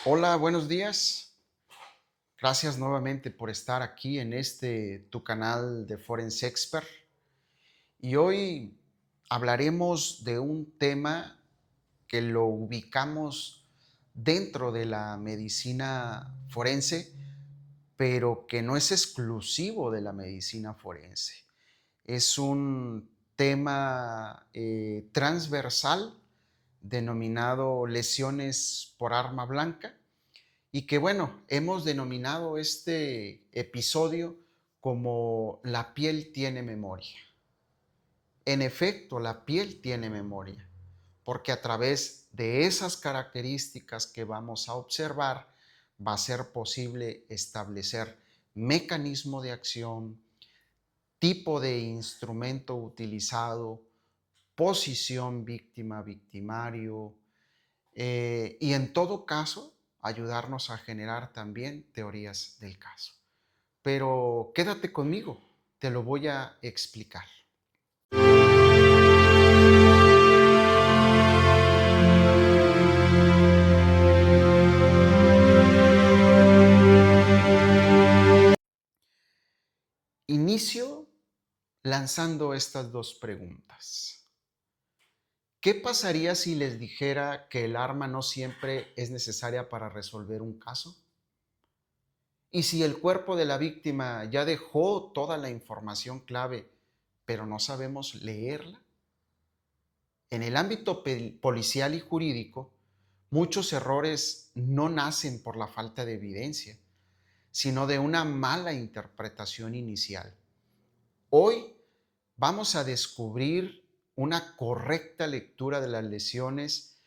Hola, buenos días. Gracias nuevamente por estar aquí en tu canal de Forense Expert. Y hoy hablaremos de un tema que lo ubicamos dentro de la medicina forense, pero que no es exclusivo de la medicina forense. Es un tema transversal denominado lesiones por arma blanca y que bueno, hemos denominado este episodio como la piel tiene memoria. En efecto, la piel tiene memoria, porque a través de esas características que vamos a observar va a ser posible establecer mecanismo de acción, tipo de instrumento utilizado, posición víctima-victimario, y en todo caso, ayudarnos a generar también teorías del caso. Pero quédate conmigo, te lo voy a explicar. Inicio lanzando estas dos preguntas. ¿Qué pasaría si les dijera que el arma no siempre es necesaria para resolver un caso? ¿Y si el cuerpo de la víctima ya dejó toda la información clave, pero no sabemos leerla? En el ámbito policial y jurídico, muchos errores no nacen por la falta de evidencia, sino de una mala interpretación inicial. Hoy vamos a descubrir una correcta lectura de las lesiones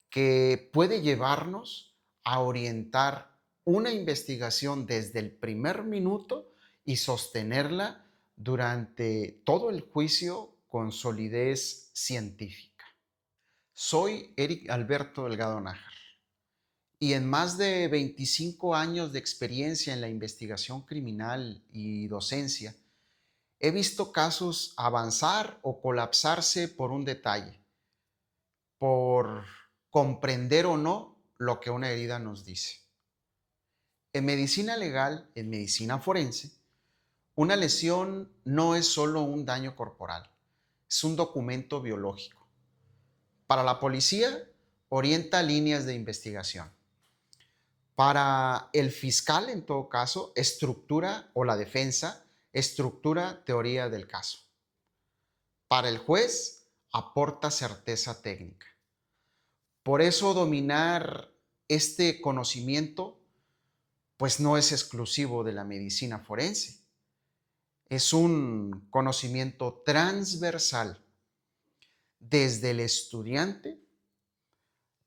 que puede llevarnos a orientar una investigación desde el primer minuto y sostenerla durante todo el juicio con solidez científica. Soy Eric Alberto Delgado Nájar y en más de 25 años de experiencia en la investigación criminal y docencia, he visto casos avanzar o colapsarse por un detalle, por comprender o no lo que una herida nos dice. En medicina legal, en medicina forense, una lesión no es solo un daño corporal, es un documento biológico. Para la policía, orienta líneas de investigación. Para el fiscal, en todo caso, estructura o la defensa, estructura teoría del caso. Para el juez, aporta certeza técnica. Por eso dominar este conocimiento, pues no es exclusivo de la medicina forense. Es un conocimiento transversal desde el estudiante,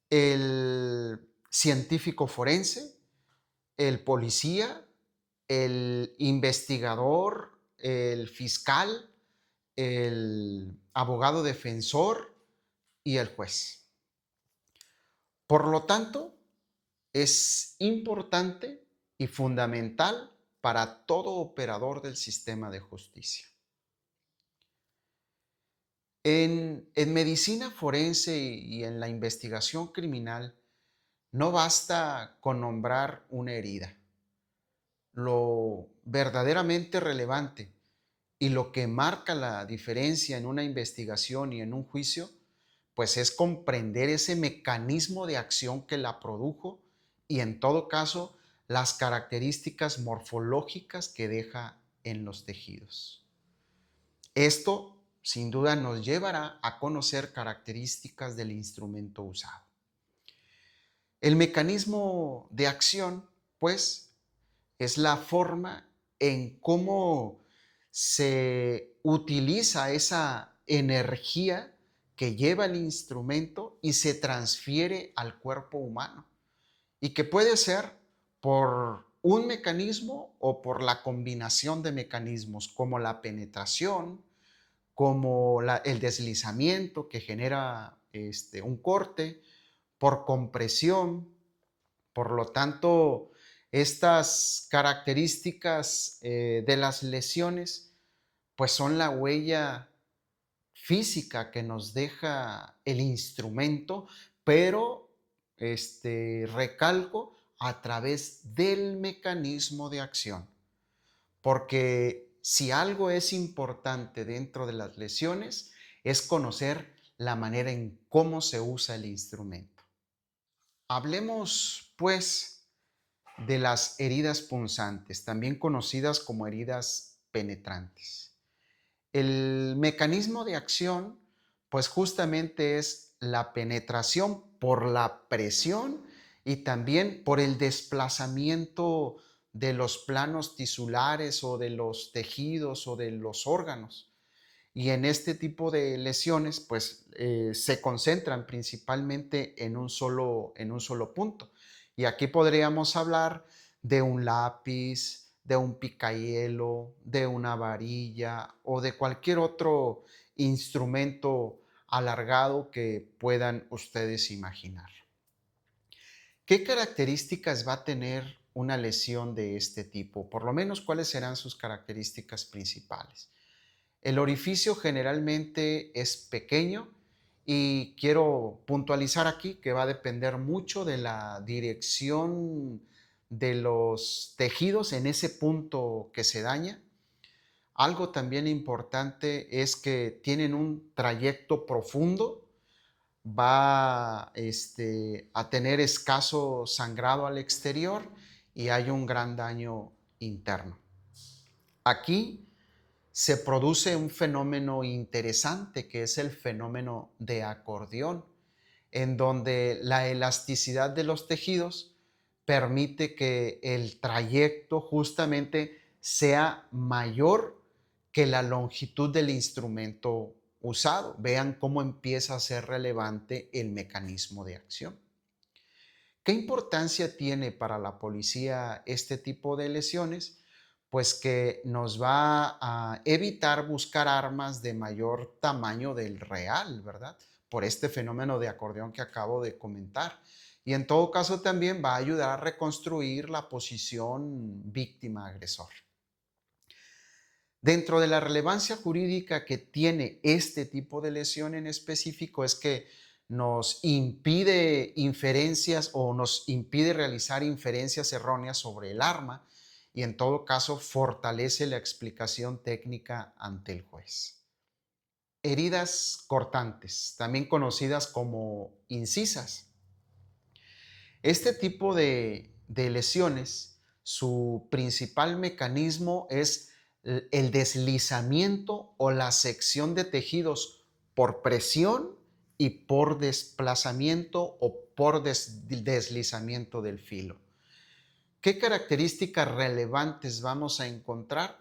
el científico forense, el policía, el investigador, el fiscal, el abogado defensor y el juez. Por lo tanto, es importante y fundamental para todo operador del sistema de justicia. En medicina forense y en la investigación criminal, no basta con nombrar una herida. Lo verdaderamente relevante y lo que marca la diferencia en una investigación y en un juicio, pues es comprender ese mecanismo de acción que la produjo y en todo caso las características morfológicas que deja en los tejidos. Esto sin duda nos llevará a conocer características del instrumento usado. El mecanismo de acción, pues, es la forma en cómo se utiliza esa energía que lleva el instrumento y se transfiere al cuerpo humano. Y que puede ser por un mecanismo o por la combinación de mecanismos como la penetración, como el deslizamiento que genera un corte, por compresión. Por lo tanto, estas características de las lesiones, pues son la huella física que nos deja el instrumento, pero recalco, a través del mecanismo de acción. Porque si algo es importante dentro de las lesiones, es conocer la manera en cómo se usa el instrumento. Hablemos, pues, de las heridas punzantes, también conocidas como heridas penetrantes. El mecanismo de acción, pues justamente es la penetración por la presión y también por el desplazamiento de los planos tisulares o de los tejidos o de los órganos. Y en este tipo de lesiones, pues se concentran principalmente en un solo punto. Y aquí podríamos hablar de un lápiz, de un picahielo, de una varilla o de cualquier otro instrumento alargado que puedan ustedes imaginar. ¿Qué características va a tener una lesión de este tipo? Por lo menos, ¿cuáles serán sus características principales? El orificio generalmente es pequeño y quiero puntualizar aquí que va a depender mucho de la dirección de los tejidos en ese punto que se daña. Algo también importante es que tienen un trayecto profundo, va a tener escaso sangrado al exterior y hay un gran daño interno. Aquí se produce un fenómeno interesante que es el fenómeno de acordeón, en donde la elasticidad de los tejidos permite que el trayecto justamente sea mayor que la longitud del instrumento usado. Vean cómo empieza a ser relevante el mecanismo de acción. ¿Qué importancia tiene para la policía este tipo de lesiones? Pues que nos va a evitar buscar armas de mayor tamaño del real, ¿verdad? Por este fenómeno de acordeón que acabo de comentar. Y en todo caso también va a ayudar a reconstruir la posición víctima-agresor. Dentro de la relevancia jurídica que tiene este tipo de lesión en específico es que nos impide inferencias o nos impide realizar inferencias erróneas sobre el arma y en todo caso fortalece la explicación técnica ante el juez. Heridas cortantes, también conocidas como incisas. Este tipo de lesiones, su principal mecanismo es el deslizamiento o la sección de tejidos por presión y por desplazamiento o por deslizamiento del filo. ¿Qué características relevantes vamos a encontrar?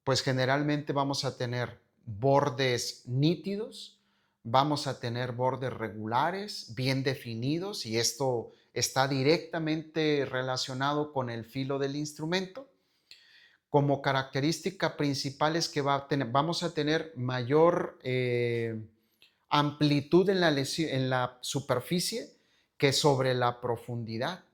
Pues generalmente vamos a tener bordes nítidos, vamos a tener bordes regulares, bien definidos, y esto está directamente relacionado con el filo del instrumento. Como característica principal es que vamos a tener mayor amplitud en la superficie que sobre la profundidad.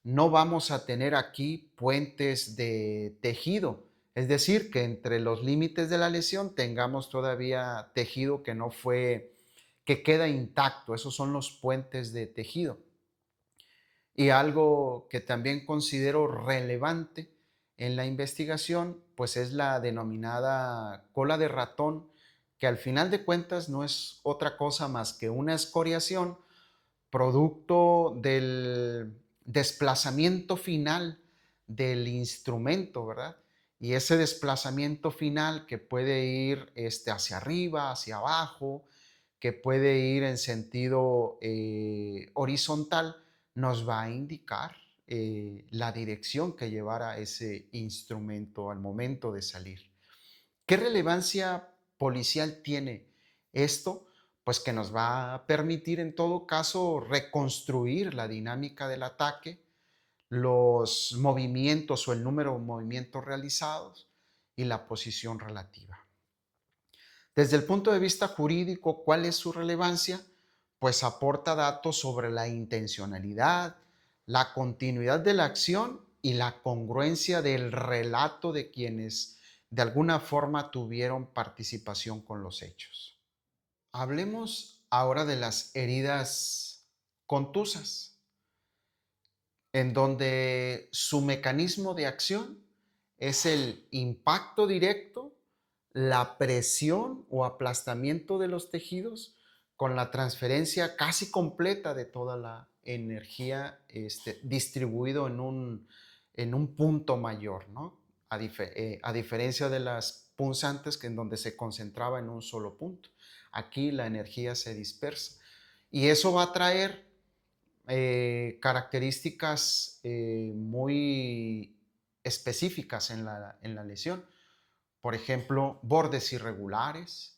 No vamos a tener aquí puentes de tejido, es decir, que entre los límites de la lesión tengamos todavía tejido que no fue, que queda intacto. Esos son los puentes de tejido. Y algo que también considero relevante en la investigación, pues es la denominada cola de ratón, que al final de cuentas no es otra cosa más que una escoriación producto del desplazamiento final del instrumento, ¿verdad? Y ese desplazamiento final que puede ir hacia arriba, hacia abajo, que puede ir en sentido horizontal, nos va a indicar la dirección que llevará ese instrumento al momento de salir. ¿Qué relevancia policial tiene esto? Pues que nos va a permitir en todo caso reconstruir la dinámica del ataque, los movimientos o el número de movimientos realizados y la posición relativa. Desde el punto de vista jurídico, ¿cuál es su relevancia? Pues aporta datos sobre la intencionalidad, la continuidad de la acción y la congruencia del relato de quienes de alguna forma tuvieron participación con los hechos. Hablemos ahora de las heridas contusas, en donde su mecanismo de acción es el impacto directo, la presión o aplastamiento de los tejidos con la transferencia casi completa de toda la energía distribuido en un punto mayor, ¿no? A diferencia de las punzantes que en donde se concentraba en un solo punto. Aquí la energía se dispersa y eso va a traer características muy específicas en la lesión. Por ejemplo, bordes irregulares.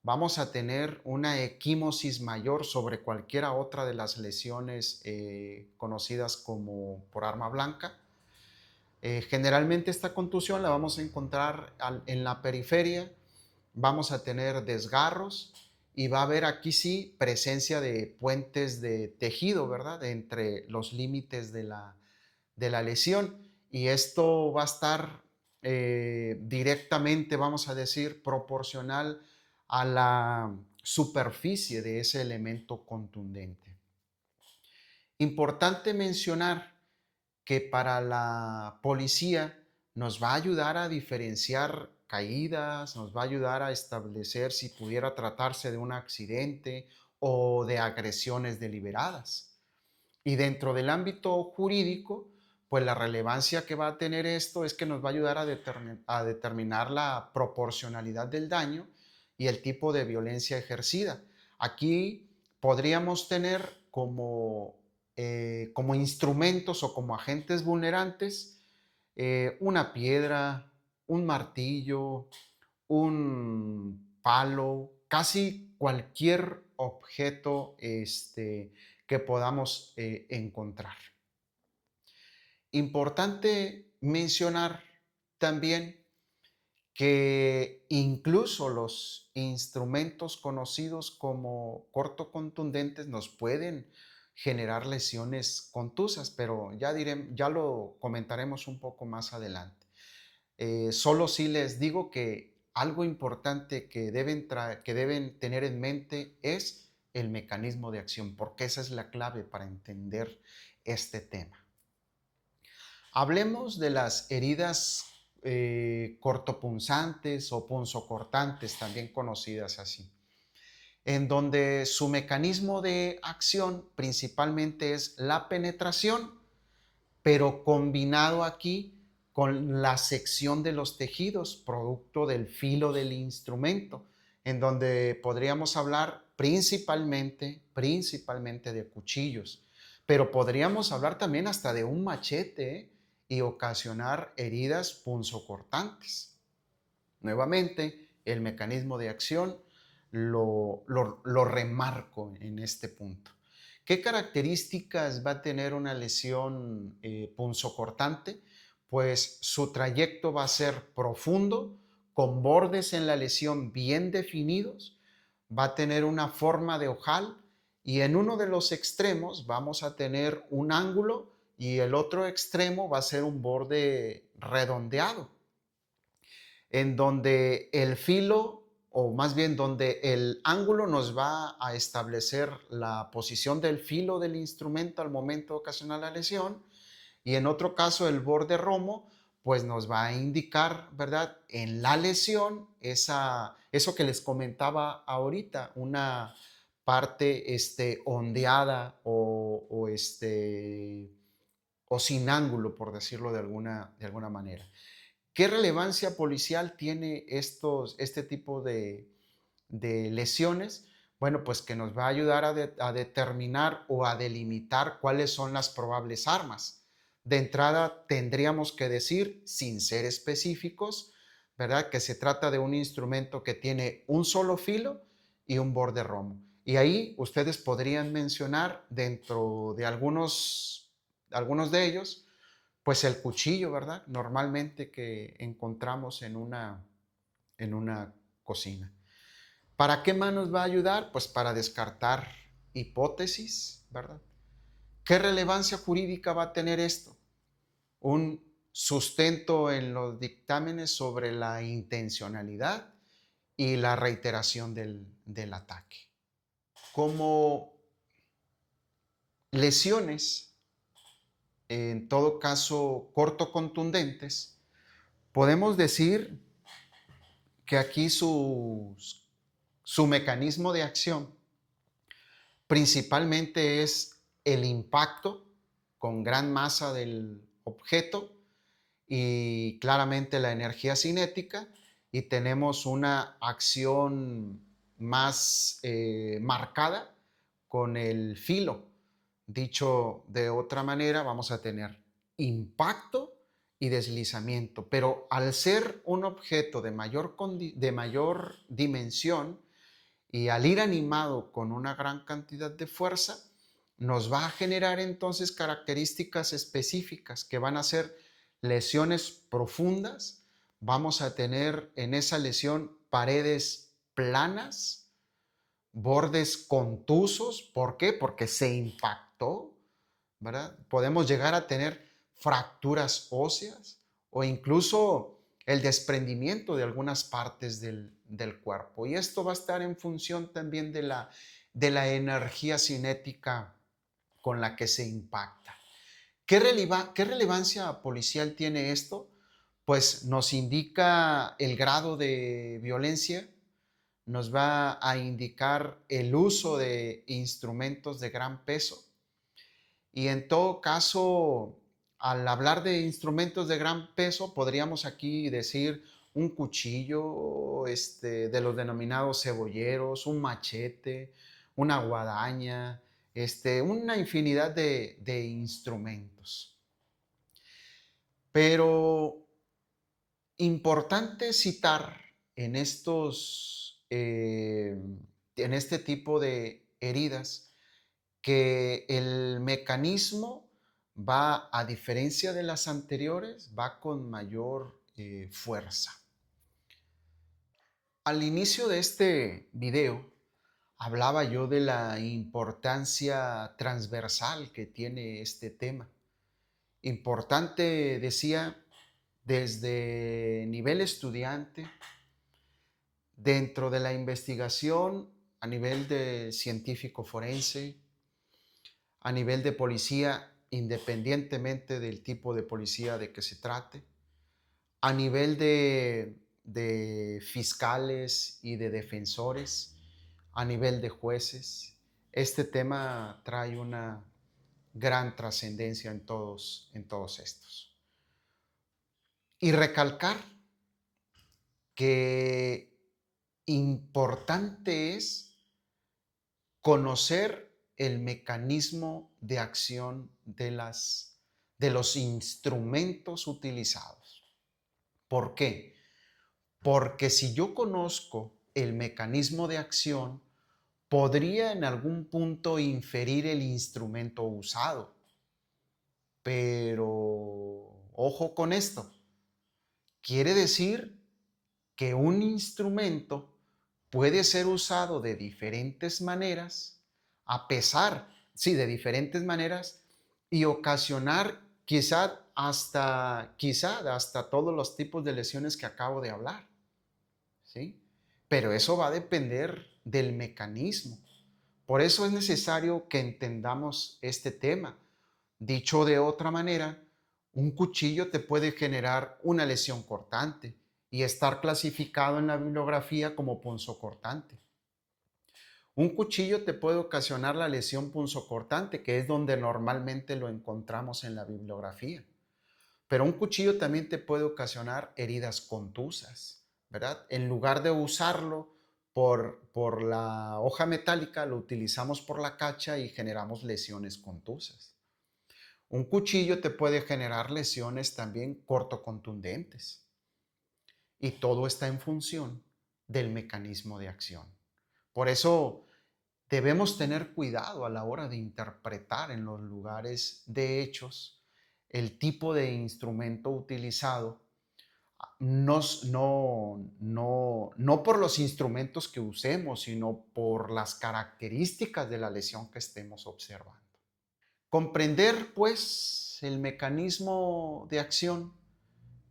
Vamos a tener una equimosis mayor sobre cualquiera otra de las lesiones conocidas como por arma blanca. Generalmente esta contusión la vamos a encontrar en la periferia, vamos a tener desgarros y va a haber aquí sí presencia de puentes de tejido, ¿verdad? Entre los límites de la lesión y esto va a estar directamente, vamos a decir, proporcional a la superficie de ese elemento contundente. Importante mencionar que para la policía nos va a ayudar a diferenciar caídas, nos va a ayudar a establecer si pudiera tratarse de un accidente o de agresiones deliberadas. Y dentro del ámbito jurídico, pues la relevancia que va a tener esto es que nos va a ayudar a determinar la proporcionalidad del daño y el tipo de violencia ejercida. Aquí podríamos tener como instrumentos o como agentes vulnerantes una piedra, un martillo, un palo, casi cualquier objeto que podamos encontrar. Importante mencionar también que incluso los instrumentos conocidos como cortocontundentes nos pueden generar lesiones contusas, pero ya lo comentaremos un poco más adelante. Solo sí les digo que algo importante que deben tener en mente es el mecanismo de acción, porque esa es la clave para entender este tema. Hablemos de las heridas cortopunzantes o punzocortantes, también conocidas así, en donde su mecanismo de acción principalmente es la penetración, pero combinado aquí con la sección de los tejidos, producto del filo del instrumento, en donde podríamos hablar principalmente de cuchillos, pero podríamos hablar también hasta de un machete y ocasionar heridas punzocortantes. Nuevamente, el mecanismo de acción lo remarco en este punto. ¿Qué características va a tener una lesión punzocortante? Pues su trayecto va a ser profundo, con bordes en la lesión bien definidos, va a tener una forma de ojal y en uno de los extremos vamos a tener un ángulo y el otro extremo va a ser un borde redondeado en donde el filo, o más bien donde el ángulo nos va a establecer la posición del filo del instrumento al momento de ocasionar la lesión, y en otro caso el borde romo, pues nos va a indicar, ¿verdad? En la lesión, eso que les comentaba ahorita, una parte ondeada o sin ángulo, por decirlo de alguna manera. ¿Qué relevancia policial tiene este tipo de lesiones? Bueno, pues que nos va a ayudar a determinar o a delimitar cuáles son las probables armas. De entrada, tendríamos que decir, sin ser específicos, ¿verdad? Que se trata de un instrumento que tiene un solo filo y un borde romo. Y ahí ustedes podrían mencionar dentro de algunos de ellos, pues el cuchillo, ¿verdad? Normalmente que encontramos en una cocina. ¿Para qué más nos va a ayudar? Pues para descartar hipótesis, ¿verdad? ¿Qué relevancia jurídica va a tener esto? Un sustento en los dictámenes sobre la intencionalidad y la reiteración del ataque. Como lesiones, en todo caso corto contundentes, podemos decir que aquí su mecanismo de acción principalmente es el impacto con gran masa del objeto y claramente la energía cinética, y tenemos una acción más marcada con el filo. Dicho de otra manera, vamos a tener impacto y deslizamiento, pero al ser un objeto de mayor dimensión y al ir animado con una gran cantidad de fuerza, nos va a generar entonces características específicas que van a ser lesiones profundas. Vamos a tener en esa lesión paredes planas, bordes contusos. ¿Por qué? Porque se impactó, ¿verdad? Podemos llegar a tener fracturas óseas o incluso el desprendimiento de algunas partes del cuerpo. Y esto va a estar en función también de la energía cinética con la que se impacta. ¿Qué relevancia policial tiene esto? Pues nos indica el grado de violencia, nos va a indicar el uso de instrumentos de gran peso y en todo caso, al hablar de instrumentos de gran peso, podríamos aquí decir un cuchillo de los denominados cebolleros, un machete, una guadaña, una infinidad de instrumentos. Pero importante citar en en este tipo de heridas, que el mecanismo va, a diferencia de las anteriores, va con mayor fuerza. Al inicio de este video hablaba yo de la importancia transversal que tiene este tema. Importante, decía, desde nivel estudiante, dentro de la investigación a nivel de científico forense, a nivel de policía, independientemente del tipo de policía de que se trate, a nivel de fiscales y de defensores, a nivel de jueces. Este tema trae una gran trascendencia en todos estos. Y recalcar que importante es conocer el mecanismo de acción de los instrumentos utilizados. ¿Por qué? Porque si yo conozco el mecanismo de acción, podría en algún punto inferir el instrumento usado. Pero ojo con esto. Quiere decir que un instrumento puede ser usado de diferentes maneras, sí, de diferentes maneras, y ocasionar quizá hasta todos los tipos de lesiones que acabo de hablar, ¿sí? Pero eso va a depender del mecanismo. Por eso es necesario que entendamos este tema. Dicho de otra manera, un cuchillo te puede generar una lesión cortante y estar clasificado en la bibliografía como punzocortante. Un cuchillo te puede ocasionar la lesión punzocortante, que es donde normalmente lo encontramos en la bibliografía. Pero un cuchillo también te puede ocasionar heridas contusas, ¿verdad? En lugar de usarlo por la hoja metálica, lo utilizamos por la cacha y generamos lesiones contusas. Un cuchillo te puede generar lesiones también cortocontundentes. Y todo está en función del mecanismo de acción. Por eso debemos tener cuidado a la hora de interpretar en los lugares de hechos el tipo de instrumento utilizado, no por los instrumentos que usemos, sino por las características de la lesión que estemos observando. Comprender, pues, el mecanismo de acción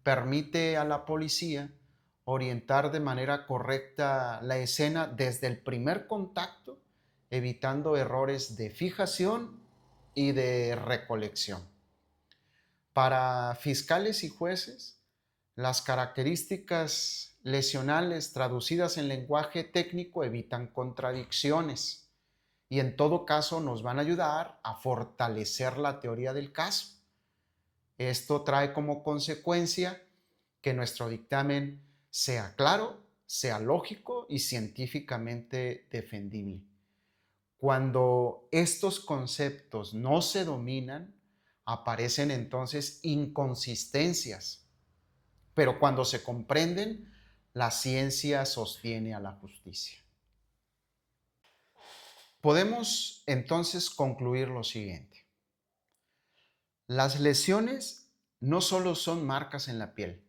permite a la policía orientar de manera correcta la escena desde el primer contacto, evitando errores de fijación y de recolección. Para fiscales y jueces, las características lesionales traducidas en lenguaje técnico evitan contradicciones y en todo caso nos van a ayudar a fortalecer la teoría del caso. Esto trae como consecuencia que nuestro dictamen sea claro, sea lógico y científicamente defendible. Cuando estos conceptos no se dominan, aparecen entonces inconsistencias, pero cuando se comprenden, la ciencia sostiene a la justicia. Podemos entonces concluir lo siguiente. Las lesiones no solo son marcas en la piel,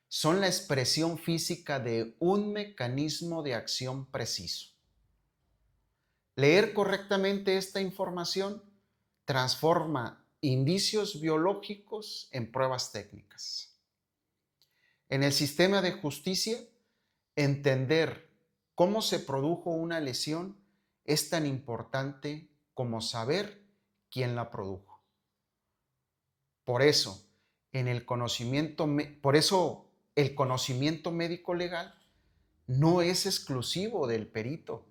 son la expresión física de un mecanismo de acción preciso. Leer correctamente esta información transforma indicios biológicos en pruebas técnicas. En el sistema de justicia, entender cómo se produjo una lesión es tan importante como saber quién la produjo. Por eso, el conocimiento médico legal no es exclusivo del perito.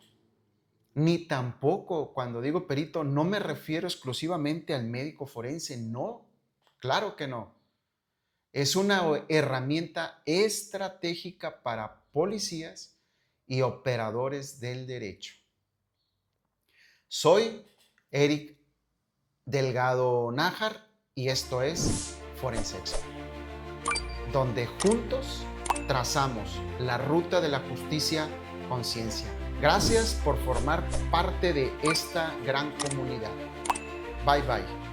Ni tampoco, cuando digo perito, no me refiero exclusivamente al médico forense, no, claro que no. Es una herramienta estratégica para policías y operadores del derecho. Soy Eric Delgado Nájar y esto es Forense Expert, donde juntos trazamos la ruta de la justicia con ciencia. Gracias por formar parte de esta gran comunidad. Bye bye.